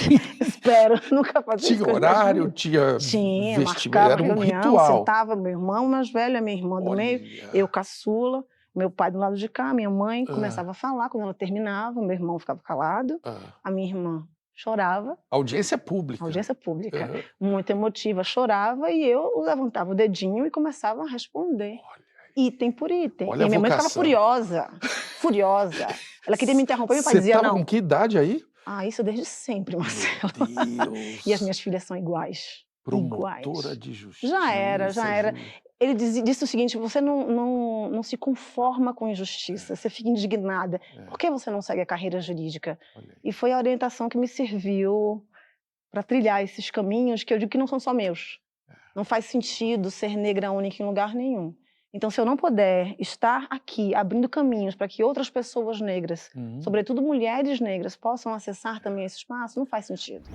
Espero nunca fazer isso com as minhas horário, filhas. tinha marcava era um reunião, ritual. sentava meu irmão mais velho, a minha irmã do meio, eu caçula, meu pai do lado de cá, minha mãe começava a falar, quando ela terminava, meu irmão ficava calado, a minha irmã chorava. Audiência pública. Audiência pública. Muito emotiva, chorava e eu levantava o dedinho e começava a responder. Item por item. Olha e minha mãe ficava vocação. furiosa. Ela queria me interromper, meu pai dizia Você estava não. com que idade aí? Isso desde sempre, Marcelo. Deus. E as minhas filhas são iguais. Promotora de justiça. Já era. Ele disse o seguinte: você não se conforma com injustiça, você fica indignada. Por que você não segue a carreira jurídica? E foi a orientação que me serviu para trilhar esses caminhos que eu digo que não são só meus. Não faz sentido ser negra única em lugar nenhum. Então, se eu não puder estar aqui abrindo caminhos para que outras pessoas negras, sobretudo mulheres negras, possam acessar também esse espaço, não faz sentido.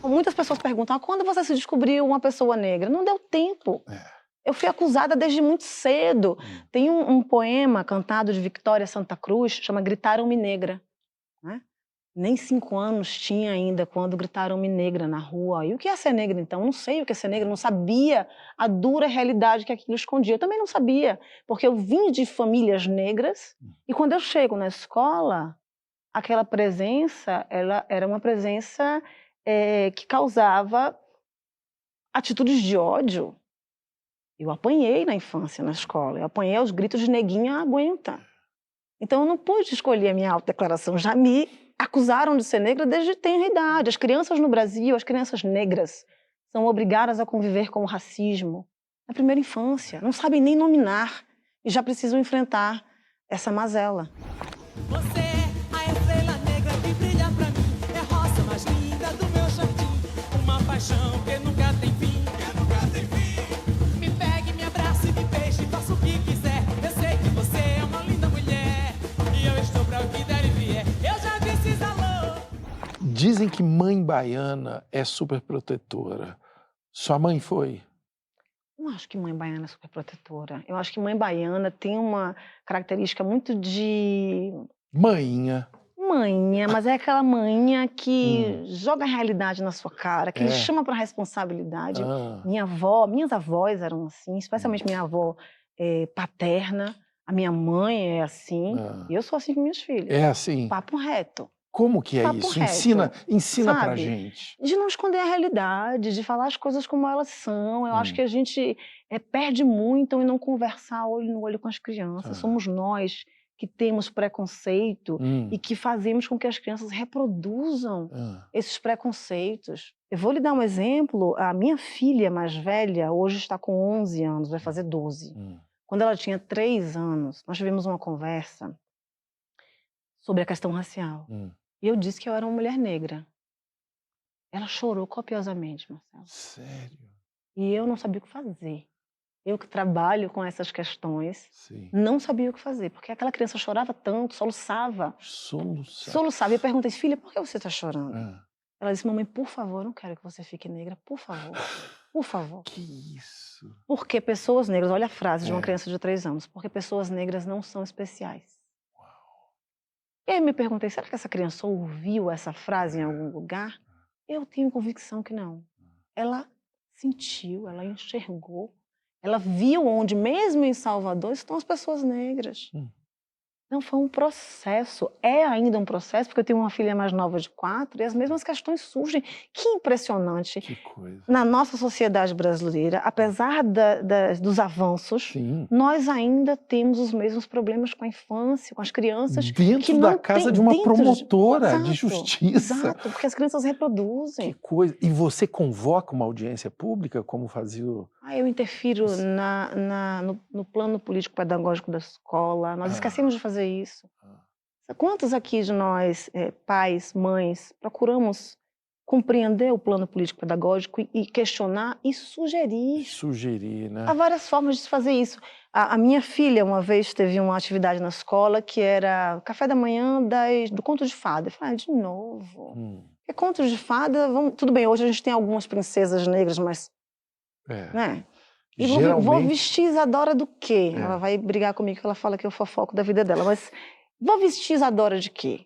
Muitas pessoas perguntam: quando você se descobriu uma pessoa negra? Não deu tempo. Eu fui acusada desde muito cedo. Tem um poema cantado de Victoria Santa Cruz, chama Gritaram-me Negra. Né? Nem 5 anos tinha ainda quando gritaram-me negra na rua. E o que é ser negra, então? Não sei o que é ser negra, não sabia a dura realidade que aquilo escondia. Eu também não sabia, porque eu vim de famílias negras e quando eu chego na escola, aquela presença, ela era uma presença que causava atitudes de ódio. Eu apanhei na infância, na escola. Eu apanhei aos gritos de neguinha aguenta. Então eu não pude escolher a minha autodeclaração. Já me acusaram de ser negra desde tenra idade. As crianças no Brasil, as crianças negras, são obrigadas a conviver com o racismo na primeira infância. Não sabem nem nominar e já precisam enfrentar essa mazela. Você é a estrela negra que brilha pra mim. É a rosa mais linda do meu jardim. Uma paixão que nunca tem fim. Me pegue, me abrace, me beije, faça o que quiser. Eu sei que você é uma linda mulher e eu estou pra o que der e vier. Eu já disse alô. Dizem que mãe baiana é super protetora. Sua mãe foi? Não acho que mãe baiana é super protetora. Eu acho que mãe baiana tem uma característica muito de... Manhinha. Manha, mas é aquela manha que joga a realidade na sua cara, que lhe chama para a responsabilidade. Minhas avós eram assim, especialmente minha avó paterna. A minha mãe é assim. E eu sou assim com minhas filhas. É assim? Papo reto. Como que é Papo isso? reto, Ensina pra sabe? gente. De não esconder a realidade, de falar as coisas como elas são. Eu acho que a gente perde muito em não conversar olho no olho com as crianças. Somos nós que temos preconceito e que fazemos com que as crianças reproduzam esses preconceitos. Eu vou lhe dar um exemplo. A minha filha mais velha hoje está com 11 anos, vai fazer 12. Quando ela tinha 3 anos, nós tivemos uma conversa sobre a questão racial. E eu disse que eu era uma mulher negra. Ela chorou copiosamente, Marcelo. Sério? E eu não sabia o que fazer. Eu que trabalho com essas questões, não sabia o que fazer. Porque aquela criança chorava tanto, soluçava. Soluçava. E eu perguntei: filha, por que você está chorando? Ela disse: mamãe, por favor, não quero que você fique negra. Por favor. Por favor. Que isso? Porque pessoas negras... Olha a frase de uma criança de 3 anos. Porque pessoas negras não são especiais. E aí eu me perguntei: será que essa criança ouviu essa frase em algum lugar? Eu tenho convicção que não. Ela sentiu, ela enxergou, ela viu onde, mesmo em Salvador, estão as pessoas negras. Não, foi um processo, é ainda um processo, porque eu tenho uma filha mais nova de 4 e as mesmas questões surgem. Que impressionante. Que coisa. Na nossa sociedade brasileira, apesar dos avanços, Sim. nós ainda temos os mesmos problemas com a infância, com as crianças. Dentro que da não casa tem- de uma dentro promotora Exato, de justiça. Exato, porque as crianças reproduzem. Que coisa. E você convoca uma audiência pública, como fazia o... Eu interfiro no plano político-pedagógico da escola. Nós esquecemos de fazer isso. Quantos aqui de nós, pais, mães, procuramos compreender o plano político-pedagógico e questionar e sugerir? Sugerir, né? Há várias formas de se fazer isso. A minha filha, uma vez, teve uma atividade na escola que era café da manhã do conto de fada. Eu falei, de novo? É conto de fada? Tudo bem, hoje a gente tem algumas princesas negras, mas... Né? E vou vestir Isadora do quê? Ela vai brigar comigo que ela fala que eu fofoco da vida dela, mas vou vestir Isadora de quê?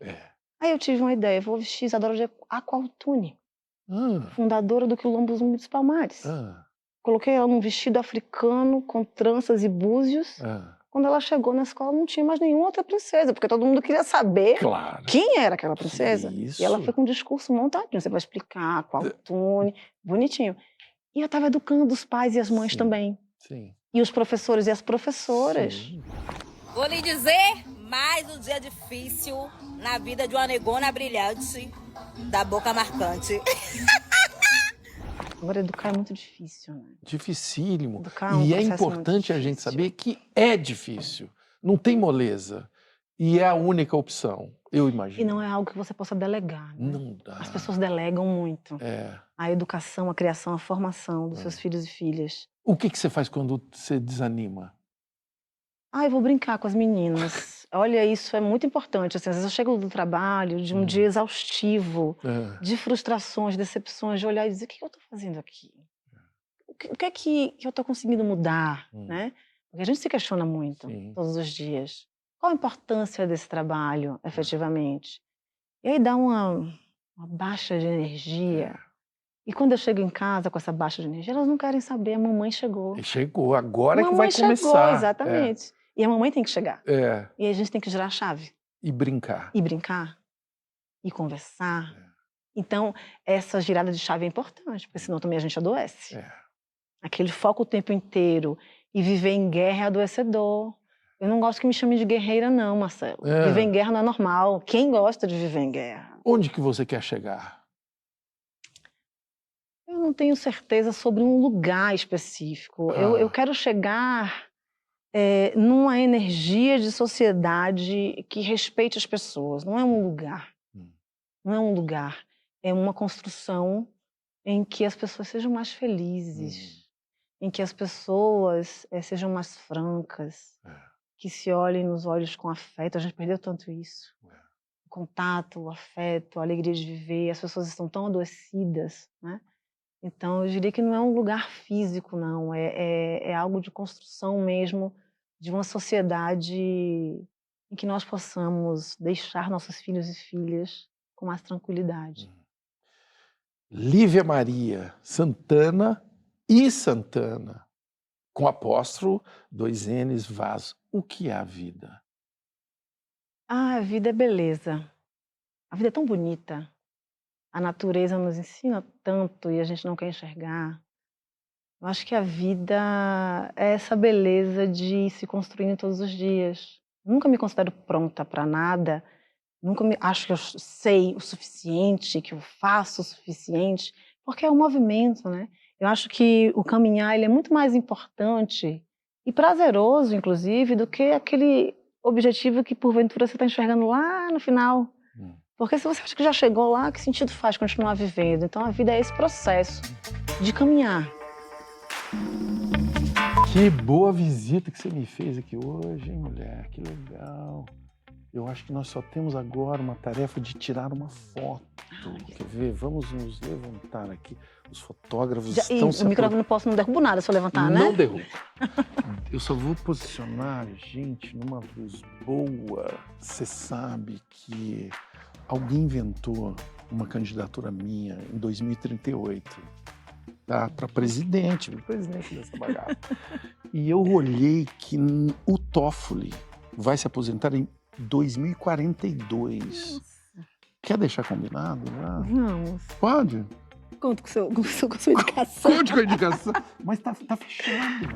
Aí eu tive uma ideia, vou vestir Isadora de Aqualtune, fundadora do Quilombo Zumbi dos Palmares. Coloquei ela num vestido africano com tranças e búzios. Quando ela chegou na escola não tinha mais nenhuma outra princesa, porque todo mundo queria saber quem era aquela princesa. E ela foi com um discurso montadinho, você vai explicar, Aqualtune, bonitinho. E eu estava educando os pais e as mães também. Sim. E os professores e as professoras. Sim. Vou lhe dizer, mais um dia difícil na vida de uma negona brilhante, da boca marcante. Agora, educar é muito difícil, né? Dificílimo. E é importante a gente saber que é difícil. Não tem moleza. E é a única opção, eu imagino. E não é algo que você possa delegar, né? Não dá. As pessoas delegam muito. A educação, a criação, a formação dos seus filhos e filhas. O que você faz quando você desanima? Eu vou brincar com as meninas. Olha, isso é muito importante. Assim, às vezes eu chego do trabalho, de um dia exaustivo, de frustrações, decepções, de olhar e dizer, o que eu estou fazendo aqui? O que é que eu estou conseguindo mudar? Né? Porque a gente se questiona muito todos os dias. Qual a importância desse trabalho, efetivamente? E aí dá uma baixa de energia. E quando eu chego em casa com essa baixa de energia, elas não querem saber, a mamãe chegou. Chegou, agora que vai chegou, começar. Exatamente. E a mamãe tem que chegar. E a gente tem que girar a chave. E brincar. E brincar. E conversar. Então, essa girada de chave é importante, porque senão também a gente adoece. Aquele foco o tempo inteiro e viver em guerra é adoecedor. Eu não gosto que me chamem de guerreira, não, Marcelo. Viver em guerra não é normal. Quem gosta de viver em guerra? Onde que você quer chegar? Eu não tenho certeza sobre um lugar específico. Eu quero chegar numa energia de sociedade que respeite as pessoas. Não é um lugar. Não é um lugar. É uma construção em que as pessoas sejam mais felizes. Em que as pessoas sejam mais francas. Que se olhem nos olhos com afeto. A gente perdeu tanto isso. O contato, o afeto, a alegria de viver. As pessoas estão tão adoecidas, né? Então, eu diria que não é um lugar físico, não. É algo de construção mesmo de uma sociedade em que nós possamos deixar nossos filhos e filhas com mais tranquilidade. Lívia Maria Santana e Santana, com apóstrofo, 2 N's, Vaz. O que é a vida? A vida é beleza. A vida é tão bonita. A natureza nos ensina tanto e a gente não quer enxergar. Eu acho que a vida é essa beleza de se construindo todos os dias. Nunca me considero pronta para nada. Nunca acho que eu sei o suficiente, que eu faço o suficiente, porque é um movimento, né? Eu acho que o caminhar ele é muito mais importante e prazeroso, inclusive, do que aquele objetivo que, porventura, você está enxergando lá no final. Porque se você acha que já chegou lá, que sentido faz continuar vivendo? Então, a vida é esse processo de caminhar. Que boa visita que você me fez aqui hoje, hein, mulher? Que legal. Eu acho que nós só temos agora uma tarefa de tirar uma foto. Quer ver? Vamos nos levantar aqui. Os fotógrafos estão... O microfone não derrubo nada se eu levantar, né? Não derrubo. Eu só vou posicionar a gente numa luz boa. Você sabe que alguém inventou uma candidatura minha em 2038, tá? Para presidente dessa bagaça. E eu olhei que o Toffoli vai se aposentar em 2042. Quer deixar combinado? Já? Vamos. Pode? Conto com a sua indicação. Conte com a indicação. Mas tá fechado.